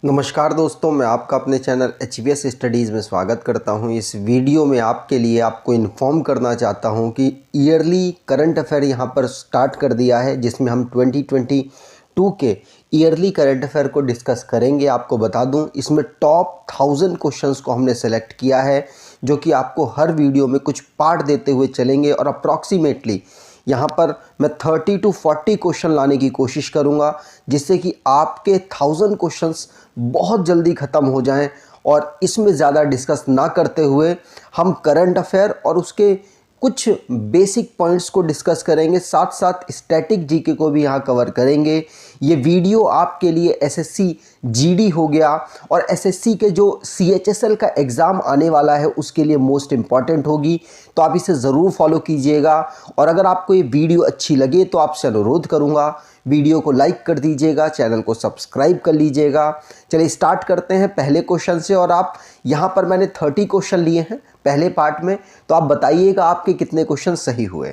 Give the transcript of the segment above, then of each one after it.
नमस्कार दोस्तों, मैं आपका अपने चैनल HBS स्टडीज़ में स्वागत करता हूं। इस वीडियो में आपके लिए आपको इन्फॉर्म करना चाहता हूं कि ईयरली करंट अफेयर यहां पर स्टार्ट कर दिया है, जिसमें हम 2022 के ईयरली करंट अफेयर को डिस्कस करेंगे। आपको बता दूं, इसमें टॉप 1000 क्वेश्चंस को हमने सेलेक्ट किया है, जो कि आपको हर वीडियो में कुछ पार्ट देते हुए चलेंगे और अप्रॉक्सीमेटली यहाँ पर मैं 30 to 40 क्वेश्चन लाने की कोशिश करूँगा, जिससे कि आपके 1000 क्वेश्चंस बहुत जल्दी ख़त्म हो जाएं। और इसमें ज़्यादा डिस्कस ना करते हुए हम करंट अफेयर और उसके कुछ बेसिक पॉइंट्स को डिस्कस करेंगे, साथ साथ स्टैटिक जीके को भी यहाँ कवर करेंगे। ये वीडियो आपके लिए एसएससी जीडी हो गया और एसएससी के जो सीएचएसएल का एग्ज़ाम आने वाला है उसके लिए मोस्ट इम्पॉर्टेंट होगी, तो आप इसे ज़रूर फॉलो कीजिएगा। और अगर आपको ये वीडियो अच्छी लगे तो आपसे अनुरोध करूँगा, वीडियो को लाइक कर दीजिएगा, चैनल को सब्सक्राइब कर लीजिएगा। चलिए स्टार्ट करते हैं पहले क्वेश्चन से। और आप यहाँ पर मैंने 30 क्वेश्चन लिए हैं पहले पार्ट में, तो आप बताइएगा आपके कितने क्वेश्चन सही हुए।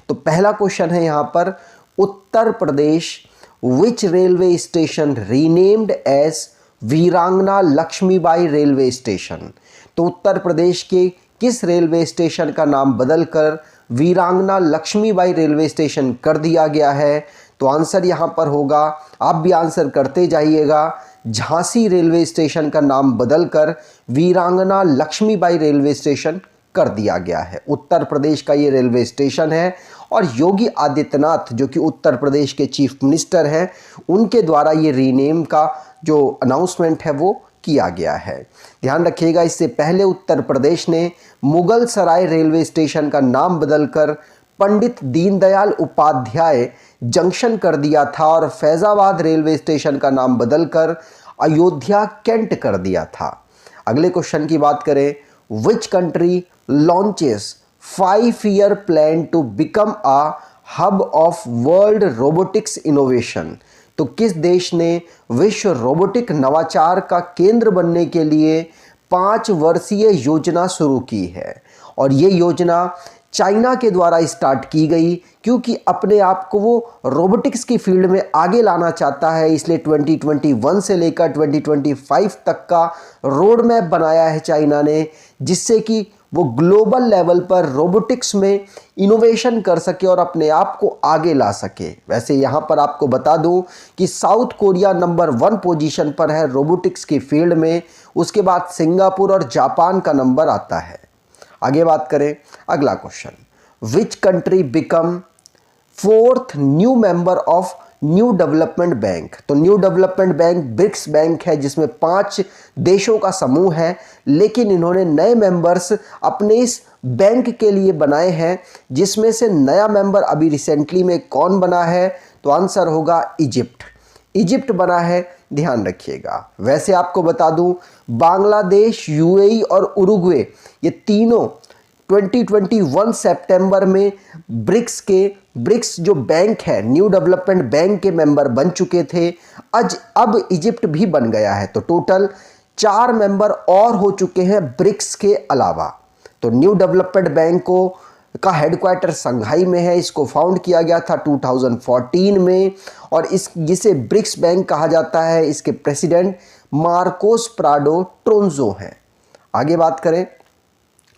तो पहला क्वेश्चन है यहाँ पर, Uttar Pradesh which railway station renamed as Veerangana Lakshmibai railway station. तो उत्तर प्रदेश के किस रेलवे स्टेशन का नाम बदलकर वीरांगना लक्ष्मीबाई रेलवे स्टेशन कर दिया गया है? तो आंसर यहाँ पर होगा, आप भी आंसर करते जाइएगा, झांसी रेलवे स्टेशन का नाम बदलकर वीरांगना लक्ष्मीबाई रेलवे स्टेशन कर दिया गया है। उत्तर प्रदेश का ये रेलवे स्टेशन है और योगी आदित्यनाथ, जो कि उत्तर प्रदेश के चीफ मिनिस्टर हैं, उनके द्वारा ये रीनेम का जो अनाउंसमेंट है वो किया गया है। ध्यान रखिएगा, इससे पहले उत्तर प्रदेश ने मुगल सराय रेलवे स्टेशन का नाम बदलकर पंडित दीनदयाल उपाध्याय जंक्शन कर दिया था और फैजाबाद रेलवे स्टेशन का नाम बदलकर अयोध्या कैंट कर दिया था। अगले क्वेश्चन की बात करें, which country launches 5-year plan to become a hub of world robotics innovation. तो किस देश ने विश्व रोबोटिक नवाचार का केंद्र बनने के लिए 5 वर्षीय योजना शुरू की है? और ये योजना चाइना के द्वारा स्टार्ट की गई, क्योंकि अपने आप को वो रोबोटिक्स की फील्ड में आगे लाना चाहता है, इसलिए 2021 से लेकर 2025 तक का रोड मैप बनाया है चाइना ने, जिससे कि वो ग्लोबल लेवल पर रोबोटिक्स में इनोवेशन कर सके और अपने आप को आगे ला सके। वैसे यहाँ पर आपको बता दूं कि साउथ कोरिया नंबर 1 पोजीशन पर है रोबोटिक्स की फील्ड में, उसके बाद सिंगापुर और जापान का नंबर आता है। आगे बात करें, अगला question, which country become 4th new member of new development bank. तो new development bank BRICS bank है, जिसमें 5 देशों का समूह है, लेकिन इन्होंने नए मेंबर्स अपने इस बैंक के लिए बनाए हैं, जिसमें से नया मेंबर अभी रिसेंटली में कौन बना है? तो आंसर होगा इजिप्ट। इजिप्ट बना है, ध्यान रखिएगा। वैसे आपको बता दूं, बांग्लादेश, यूएई और उरुग्वे, ये तीनों 2021 सितंबर में ब्रिक्स जो बैंक है, न्यू डेवलपमेंट बैंक के मेंबर बन चुके थे। अब इजिप्ट भी बन गया है, तो टोटल 4 मेंबर और हो चुके हैं ब्रिक्स के अलावा। तो न्यू डेवलपमेंट बैंक का हेडक्वार्टर संघाई में है, इसको फाउंड किया गया था 2014 में, और जिसे ब्रिक्स बैंक कहा जाता है, इसके प्रेसिडेंट मार्कोस प्राडो ट्रोंजो हैं। आगे बात करें,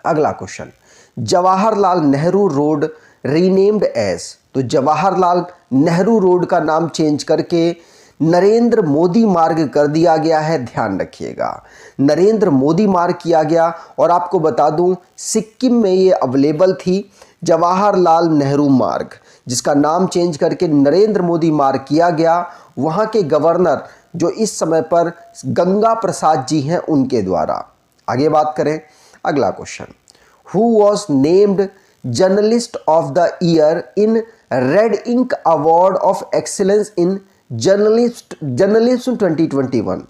अगला question, Jawaharlal Nehru road renamed as. तो जवाहरलाल नेहरू रोड का नाम चेंज करके नरेंद्र मोदी मार्ग कर दिया गया है। ध्यान रखिएगा, नरेंद्र मोदी मार्ग किया गया। और आपको बता दूं, सिक्किम में ये अवेलेबल थी जवाहरलाल नेहरू मार्ग, जिसका नाम चेंज करके नरेंद्र मोदी मार्ग किया गया। वहाँ के गवर्नर जो इस समय पर गंगा प्रसाद जी हैं, उनके द्वारा। आगे बात करें, अगला question, who was named journalist of the year in red ink award of excellence in journalism 2021।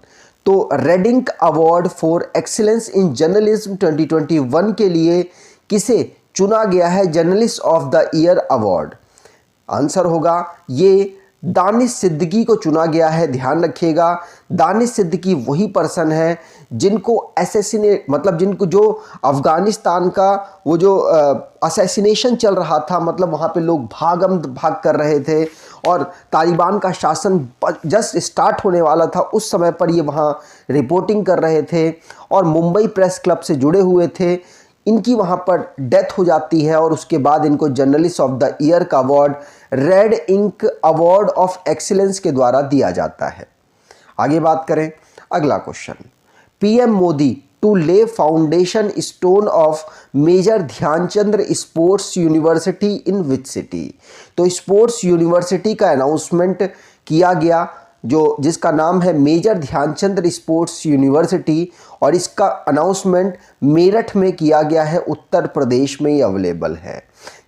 तो red ink award for excellence in journalism 2021 के लिए किसे चुना गया है journalist of the year award? Answer होगा, ये दानिश सिद्दीकी को चुना गया है। ध्यान रखिएगा, दानिश सिद्दीकी वही पर्सन है जिनको जिनको जो अफगानिस्तान का वो जो असैसिनेशन चल रहा था, मतलब वहाँ पे लोग भाग कर रहे थे और तालिबान का शासन जस्ट स्टार्ट होने वाला था, उस समय पर ये वहाँ रिपोर्टिंग कर रहे थे और मुंबई प्रेस क्लब से जुड़े हुए थे। इनकी वहाँ पर डेथ हो जाती है और उसके बाद इनको जर्नलिस्ट ऑफ द ईयर का award red ink award of excellence के द्वारा दिया जाता है। आगे बात करें, अगला question, PM Modi to lay foundation stone of major Dhyanchand sports university in which city. तो स्पोर्ट्स यूनिवर्सिटी का अनाउंसमेंट किया गया जिसका नाम है मेजर ध्यानचंद स्पोर्ट्स यूनिवर्सिटी, और इसका अनाउंसमेंट मेरठ में किया गया है, उत्तर प्रदेश में ये अवेलेबल है।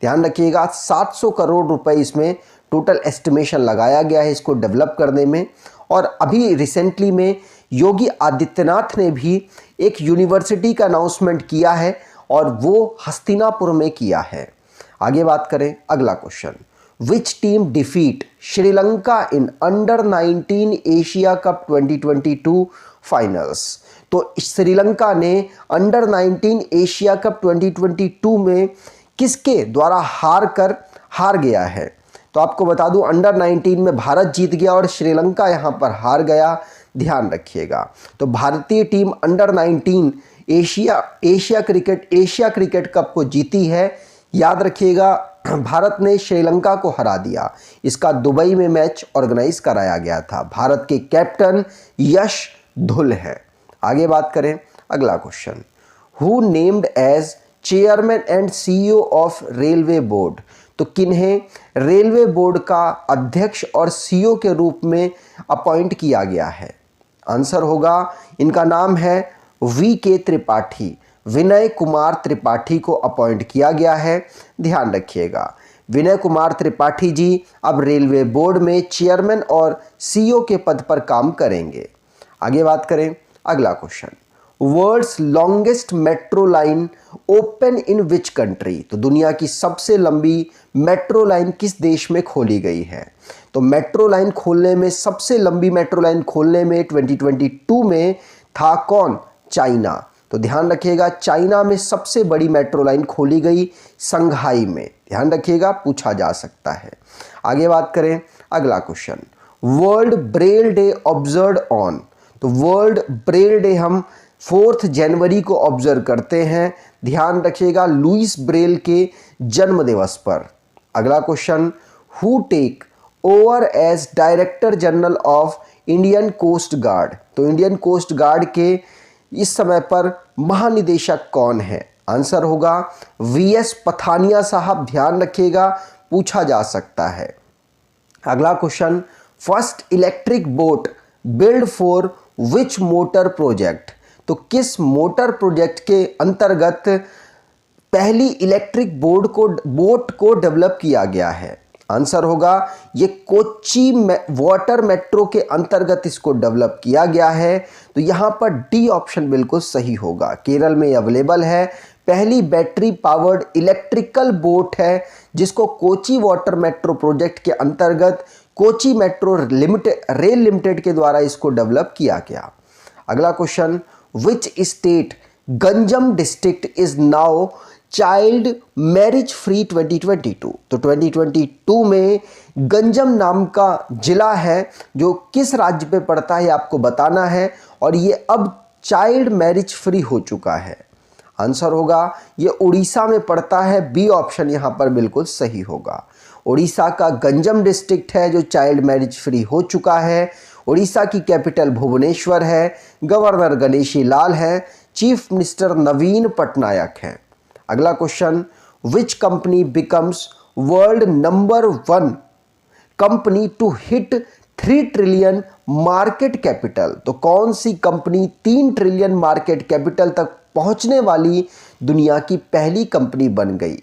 ध्यान रखिएगा 700 करोड़ रुपए इसमें टोटल एस्टिमेशन लगाया गया है इसको डेवलप करने में। और अभी रिसेंटली में योगी आदित्यनाथ ने भी एक यूनिवर्सिटी का अनाउंसमेंट किया है और वो हस्तिनापुर में किया है। आगे बात करें, अगला question, which team defeat Sri Lanka in under 19 Asia cup 2022 finals. तो श्रीलंका ने अंडर 19 एशिया कप 2022 में किसके द्वारा हार गया है। तो आपको बता दूं अंडर 19 में भारत जीत गया और श्रीलंका यहां पर हार गया, ध्यान रखिएगा। तो भारतीय team under 19 Asia cricket cup को जीती है। याद रखिएगा भारत ने श्रीलंका को हरा दिया। इसका दुबई में मैच ऑर्गेनाइज कराया गया था। भारत के कैप्टन यश धुल है। आगे बात करें, अगला question, who named as chairman and CEO of railway board. तो किन्हें रेलवे बोर्ड का अध्यक्ष और सीईओ के रूप में अपॉइंट किया गया है। आंसर होगा, इनका नाम है VK त्रिपाठी, विनय कुमार त्रिपाठी को अपॉइंट किया गया है। ध्यान रखिएगा विनय कुमार त्रिपाठी जी अब रेलवे बोर्ड में चेयरमैन और सीईओ के पद पर काम करेंगे। आगे बात करें, अगला question, world's longest metro line open in which country. तो दुनिया की सबसे लंबी मेट्रो लाइन किस देश में खोली गई है। तो मेट्रो लाइन खोलने में, सबसे लंबी मेट्रो लाइन खोलने में 2022 में था कौन, चाइना। तो ध्यान रखिएगा चाइना में सबसे बड़ी मेट्रो लाइन खोली गई संघाई में। ध्यान रखिएगा पूछा जा सकता है। आगे बात करें, अगला question, world Braille day observe on. तो वर्ल्ड ब्रेल डे हम 4 जनवरी को ऑब्जर्व करते हैं। ध्यान रखिएगा लुइस ब्रेल के जन्म दिवस पर। अगला question, who take over as director general of Indian coast guard. तो इंडियन कोस्ट गार्ड के इस समय पर महानिदेशक कौन है। आंसर होगा VS पथानिया साहब। ध्यान रखिएगा पूछा जा सकता है। अगला question, first electric boat build for which motor project. तो किस मोटर प्रोजेक्ट के अंतर्गत पहली इलेक्ट्रिक बोट को डेवलप किया गया है। आंसर होगा ये कोच्चि वाटर मेट्रो के अंतर्गत इसको डेवलप किया गया है। तो यहाँ पर डी ऑप्शन बिल्कुल सही होगा, केरल में अवेलेबल है। पहली बैटरी पावर्ड इलेक्ट्रिकल बोट है जिसको कोच्चि वाटर मेट्रो प्रोजेक्ट के अंतर्गत कोच्चि मेट्रो रेल लिमिटेड के द्वारा इसको डेवलप किया गया। अगला question, which state Ganjam district is now child marriage free 2022। तो 2022 में गंजम नाम का जिला है जो किस राज्य पे पड़ता है आपको बताना है, और ये अब चाइल्ड मैरिज फ्री हो चुका है। आंसर होगा ये उड़ीसा में पड़ता है। बी ऑप्शन यहाँ पर बिल्कुल सही होगा। उड़ीसा का गंजम डिस्ट्रिक्ट है जो चाइल्ड मैरिज फ्री हो चुका है। उड़ीसा की कैपिटल भुवनेश्वर है। गवर्नर गणेशी लाल है। चीफ मिनिस्टर नवीन पटनायक हैं। अगला question, which company becomes world number 1 company to hit 3 trillion market capital. तो कौन सी कंपनी 3 ट्रिलियन मार्केट कैपिटल तक पहुंचने वाली दुनिया की पहली कंपनी बन गई।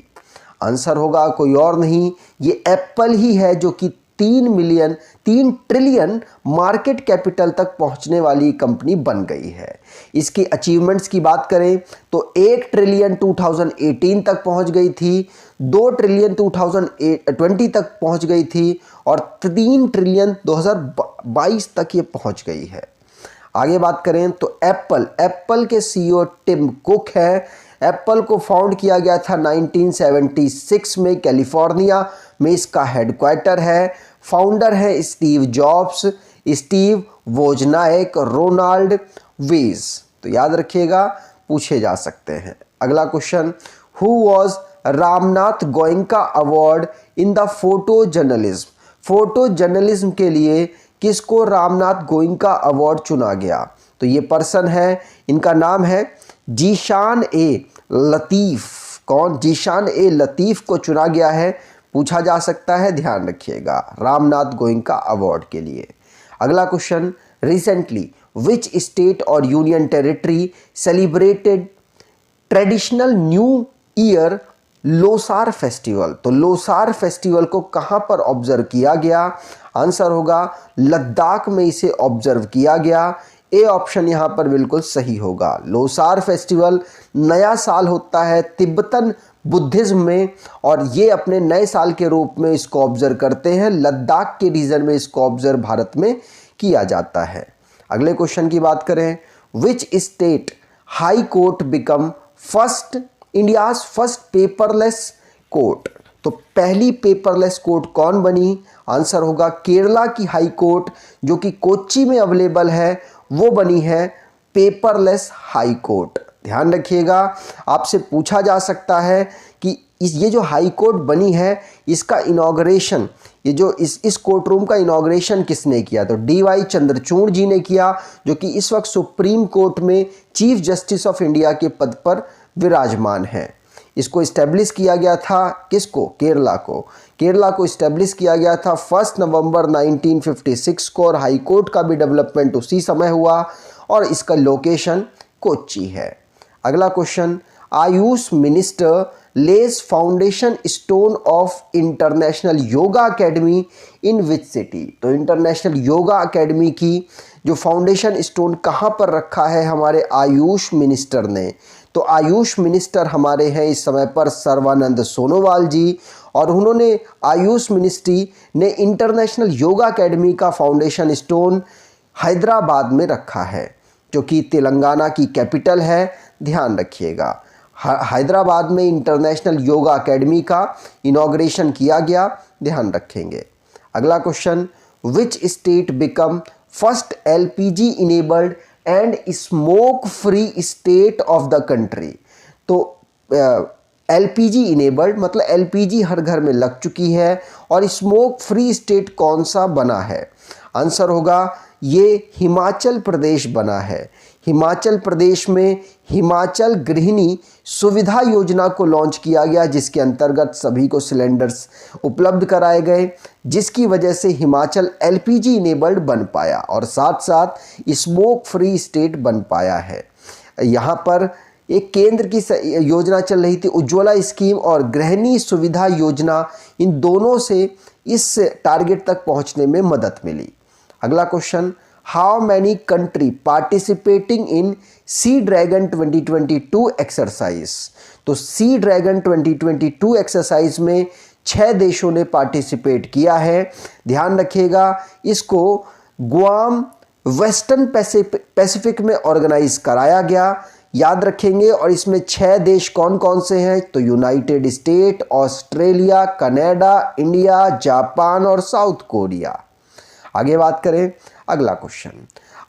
आंसर होगा कोई और नहीं, ये एप्पल ही है जो कि 3 ट्रिलियन मार्केट कैपिटल तक पहुंचने वाली कंपनी बन गई है। इसकी अचीवमेंट्स की बात करें तो 1 ट्रिलियन 2018 तक पहुंच गई थी, 2 ट्रिलियन 2020 तक पहुंच गई थी और 3 ट्रिलियन 2022 तक ये पहुंच गई है। आगे बात करें तो एप्पल के CEO टिम कुक है। एप्पल को फाउंड किया गया था 1976 में, कैलिफोर्निया में इसका हेडक्वार्टर है। फाउंडर है Steve Jobs, Steve Wozniak, Ronald Wayne. तो याद रखिएगा, पूछे जा सकते हैं। अगला question, who was Ramnath Goenka award in the photo journalism. Photo journalism के लिए किसको रामनाथ गोयनका अवार्ड चुना गया? तो ये पर्सन है, इनका नाम है जीशान ए लतीफ़। कौन? जीशान ए लतीफ़ को चुना गया है, पूछा जा सकता है, ध्यान रखिएगा, रामनाथ गोयनका अवार्ड के लिए। अगला क्वेश्चन, रिसेंटली विच स्टेट और union territory celebrated traditional new year Losar festival. तो लोसार फेस्टिवल को कहां पर ऑब्जर्व किया गया? आंसर होगा लद्दाख में इसे ऑब्जर्व किया गया। ए ऑप्शन यहां पर बिल्कुल सही होगा। लोसार फेस्टिवल नया साल होता है तिब्बतन बुद्धिज्म में, और ये अपने नए साल के रूप में इसको ऑब्जर्व करते हैं। लद्दाख के रीजन में इसको ऑब्जर्व भारत में किया जाता है। अगले क्वेश्चन की बात करें, which state high court become first India's first paperless court. तो पहली पेपरलेस कोर्ट कौन बनी? आंसर होगा केरला की हाई कोर्ट, जो कि कोच्चि में अवेलेबल है, वो बनी है पेपरलेस हाई कोर्ट। ध्यान रखिएगा, आपसे पूछा जा सकता है कि ये जो हाई कोर्ट बनी है, इसका इनॉग्रेशन, ये जो इस कोर्ट रूम का इनॉग्रेशन किसने किया? तो डी.वाई. चंद्रचूड़ जी ने किया, जो कि इस वक्त सुप्रीम कोर्ट में चीफ जस्टिस ऑफ इंडिया के पद पर विराजमान है। इसको इस्टेब्लिश किया गया था, किसको? केरला को। केरला को इस्टेब्लिश किया गया था 1 नवंबर 1956 को, और हाई कोर्ट का भी डेवलपमेंट उसी समय हुआ, और इसका लोकेशन कोच्चि है। अगला question, Ayush minister less foundation stone of international yoga academy in which city. तो इंटरनेशनल योगा एकेडमी की जो फाउंडेशन स्टोन कहाँ पर रखा है हमारे आयुष मिनिस्टर ने? तो आयुष मिनिस्टर हमारे हैं इस समय पर सर्बानंद सोनोवाल जी, और उन्होंने आयुष मिनिस्ट्री ने इंटरनेशनल योगा एकेडमी का फाउंडेशन स्टोन हैदराबाद में रखा है, जो कि तेलंगाना की कैपिटल है। ध्यान रखिएगा, हैदराबाद में इंटरनेशनल योगा एकेडमी का इनॉग्रेशन किया गया, ध्यान रखेंगे। अगला question, which state become first LPG enabled and smoke free state of the country. तो एलपीजी इनेबल्ड मतलब एलपीजी हर घर में लग चुकी है, और स्मोक फ्री स्टेट कौन सा बना है? आंसर होगा ये हिमाचल प्रदेश बना है। हिमाचल प्रदेश में हिमाचल गृहिणी सुविधा योजना को लॉन्च किया गया, जिसके अंतर्गत सभी को सिलेंडर्स उपलब्ध कराए गए, जिसकी वजह से हिमाचल एलपीजी इनेबल्ड बन पाया और साथ साथ स्मोक फ्री स्टेट बन पाया है। यहाँ पर एक केंद्र की योजना चल रही थी उज्ज्वला स्कीम, और गृहिणी सुविधा योजना, इन दोनों से इस टारगेट तक पहुँचने में मदद मिली। अगला question, how many country participating in sea dragon 2022 exercise. तो सी ड्रैगन 2022 एक्सरसाइज में 6 देशों ने पार्टिसिपेट किया है। ध्यान रखिएगा, इसको गुआम वेस्टर्न पैसिफिक में ऑर्गेनाइज कराया गया, याद रखेंगे। और इसमें 6 देश कौन कौन से हैं? तो United State, Australia, Canada, India, Japan और साउथ कोरिया। आगे बात करें, अगला question,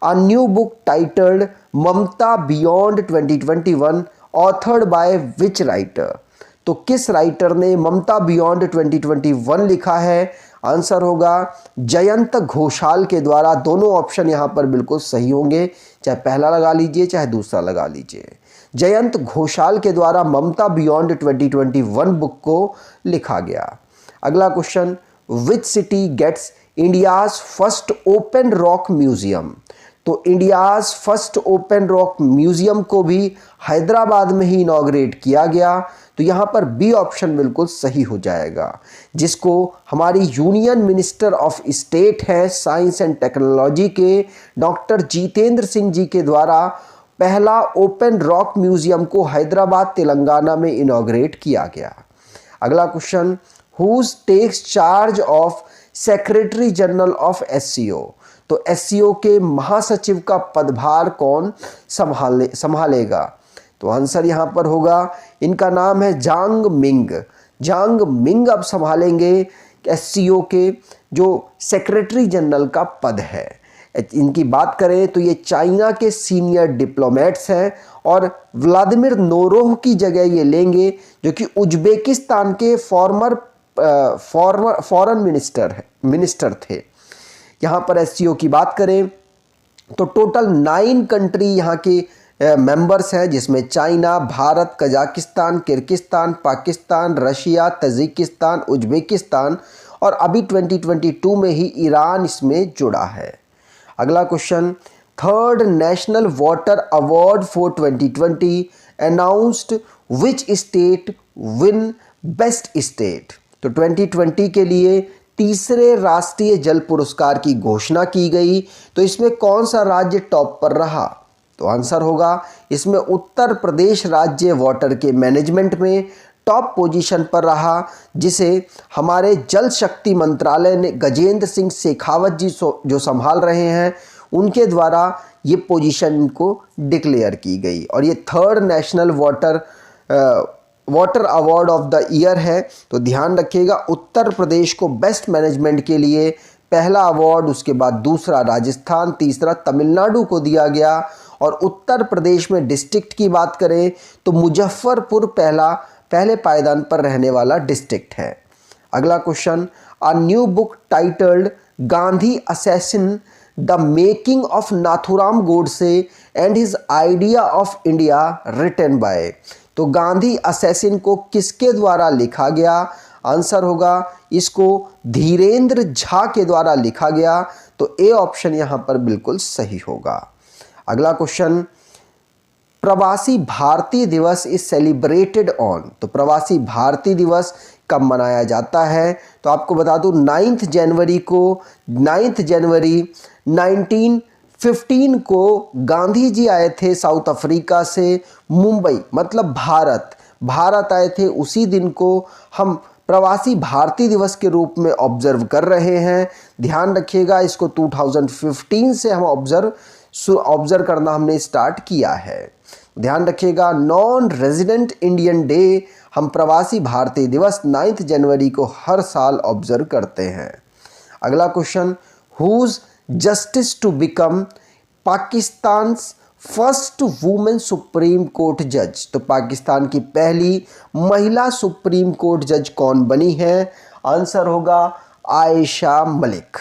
a new book titled Mamata beyond 2021 authored by which writer. तो किस राइटर ने ममता बियॉन्ड 2021 लिखा है? आंसर होगा जयंत घोषाल के द्वारा। दोनों ऑप्शन यहाँ पर बिल्कुल सही होंगे, चाहे पहला लगा लीजिए चाहे दूसरा लगा लीजिए। जयंत घोषाल के द्वारा ममता बियॉन्ड 2021 बुक को लिखा गया। अगला question, which city gets India's first open rock museum. तो India's first open rock museum को भी हैदराबाद में ही इनॉग्रेट किया गया। तो यहाँ पर बी ऑप्शन बिल्कुल सही हो जाएगा, जिसको हमारी यूनियन मिनिस्टर ऑफ स्टेट है साइंस एंड टेक्नोलॉजी के डॉक्टर जितेंद्र सिंह जी के द्वारा पहला ओपन रॉक म्यूजियम को हैदराबाद तेलंगाना में इनॉग्रेट किया गया। अगला question, who takes charge of secretary general of SCO. तो एससीओ के महासचिव का पदभार कौन संभालेगा? तो आंसर यहाँ पर होगा, इनका नाम है जांग मिंग। जांग मिंग अब संभालेंगे SCO के जो सेक्रेटरी जनरल का पद है। इनकी बात करें तो ये चाइना के सीनियर डिप्लोमेट्स हैं और व्लादिमीर नोरोह की जगह ये लेंगे, जो कि उज्बेकिस्तान के फॉरेन मिनिस्टर थे। यहाँ पर SCO की बात करें तो टोटल 9 कंट्री यहाँ के मेंबर्स हैं, जिसमें China, Bharat, Kazakhstan, Kyrgyzstan, Pakistan, Russia, Tajikistan, Uzbekistan और अभी 2022 में ही ईरान इसमें जुड़ा है। अगला question, third national water award for 2020 announced which state win best state. तो 2020 के लिए तीसरे राष्ट्रीय जल पुरस्कार की घोषणा की गई, तो इसमें कौन सा राज्य टॉप पर रहा? तो आंसर होगा इसमें उत्तर प्रदेश राज्य वाटर के मैनेजमेंट में टॉप पोजीशन पर रहा, जिसे हमारे जल शक्ति मंत्रालय ने गजेंद्र सिंह शेखावत जी जो संभाल रहे हैं, उनके द्वारा ये पोजीशन को डिक्लेयर की गई और ये third national water award of the year है। तो ध्यान रखिएगा, उत्तर प्रदेश को बेस्ट मैनेजमेंट के लिए पहला अवार्ड, उसके बाद दूसरा राजस्थान, तीसरा तमिलनाडु को दिया गया और उत्तर प्रदेश में डिस्ट्रिक्ट की बात करें तो मुजफ्फरपुर पहले पायदान पर रहने वाला डिस्ट्रिक्ट है। अगला question, a new book titled Gandhi assassin the making of Nathuram Godse and his idea of India written by. तो गांधी असैसिन को किसके द्वारा लिखा गया? आंसर होगा इसको धीरेन्द्र झा के द्वारा लिखा गया, तो ए ऑप्शन यहां पर बिल्कुल सही होगा। अगला क्वेश्चन, प्रवासी भारतीय दिवस इज सेलिब्रेटेड ऑन। तो प्रवासी भारतीय दिवस कब मनाया जाता है? तो आपको बता दूं 9 जनवरी 1915 को गांधी जी आए थे साउथ अफ्रीका से मुंबई, मतलब भारत आए थे। उसी दिन को हम प्रवासी भारतीय दिवस के रूप में ऑब्जर्व कर रहे हैं। ध्यान रखिएगा, इसको 2015 से हम ऑब्जर्व करना हमने स्टार्ट किया है। ध्यान रखिएगा, नॉन रेजिडेंट इंडियन डे हम प्रवासी भारतीय दिवस 9 जनवरी को हर साल ऑब्जर्व करते हैं। अगला question, whose justice to become Pakistan first women supreme court जज। तो पाकिस्तान की पहली महिला सुप्रीम कोर्ट जज कौन बनी है? आंसर होगा आयशा मलिक।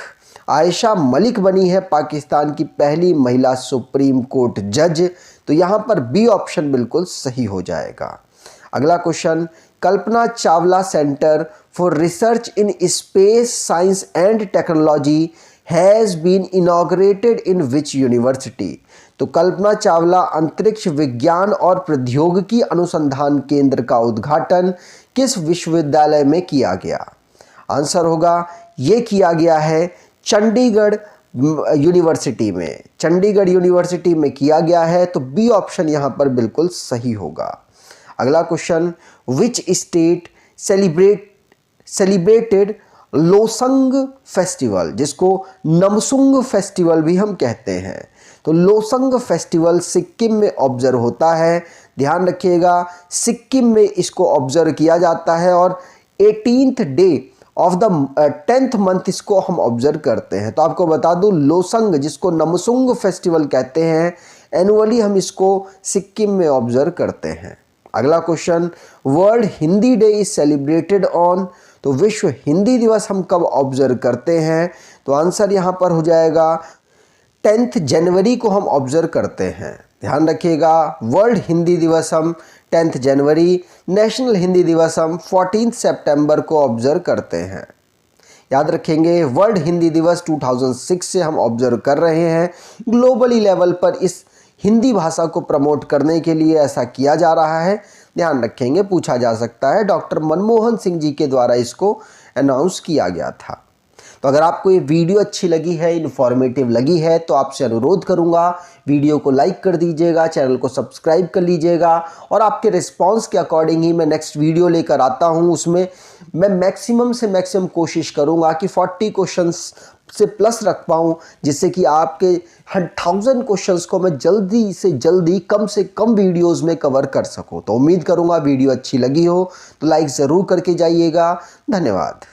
आयशा मलिक बनी है पाकिस्तान की पहली महिला सुप्रीम कोर्ट जज, तो यहाँ पर बी ऑप्शन बिल्कुल सही हो जाएगा। अगला question, Kalpana Chawla centre for research in space science and technology has been inaugurated in which university. तो कल्पना चावला अंतरिक्ष विज्ञान और प्रौद्योगिकी अनुसंधान केंद्र का उद्घाटन किस विश्वविद्यालय में किया गया? आंसर होगा ये किया गया है चंडीगढ़ यूनिवर्सिटी में। चंडीगढ़ यूनिवर्सिटी में किया गया है, तो बी ऑप्शन यहाँ पर बिल्कुल सही होगा। अगला question, which state celebrated Losong festival, जिसको नमसुंग फेस्टिवल भी हम कहते हैं। तो लोसंग फेस्टिवल सिक्किम में ऑब्जर्व होता है। ध्यान रखिएगा, सिक्किम में इसको ऑब्जर्व किया जाता है और 18th day of the 10th month इसको हम ऑब्जर्व करते हैं। तो आपको बता दूं, लोसंग जिसको नमसुंग फेस्टिवल कहते हैं, एनुअली हम इसको सिक्किम में ऑब्जर्व करते हैं। अगला question, world Hindi day is celebrated on. तो विश्व हिंदी दिवस हम कब ऑब्जर्व करते हैं? तो आंसर यहाँ पर हो जाएगा 10 जनवरी को हम ऑब्जर्व करते हैं। ध्यान रखिएगा, वर्ल्ड हिंदी दिवस हम 10 जनवरी, नेशनल हिंदी दिवस हम 14 सितंबर को ऑब्जर्व करते हैं। याद रखेंगे, वर्ल्ड हिंदी दिवस 2006 से हम ऑब्जर्व कर रहे हैं। ग्लोबली लेवल पर इस हिंदी भाषा को प्रमोट करने के लिए ऐसा किया जा रहा है। ध्यान रखेंगे, पूछा जा सकता है, डॉक्टर मनमोहन सिंह जी के द्वारा इसको अनाउंस किया गया था। तो अगर आपको ये वीडियो अच्छी लगी है, इन्फॉर्मेटिव लगी है, तो आपसे अनुरोध करूंगा वीडियो को लाइक कर दीजिएगा, चैनल को सब्सक्राइब कर लीजिएगा और आपके रिस्पांस के अकॉर्डिंग ही मैं नेक्स्ट वीडियो लेकर आता हूं। उसमें मैं मैक्सिमम से मैक्सिमम कोशिश करूंगा कि 40 क्वेश्चंस से प्लस रख पाऊँ, जिससे कि आपके 1000 क्वेश्चंस को मैं जल्दी से जल्दी कम से कम वीडियोस में कवर कर सकूं। तो उम्मीद करूंगा वीडियो अच्छी लगी हो तो लाइक ज़रूर करके जाइएगा। धन्यवाद।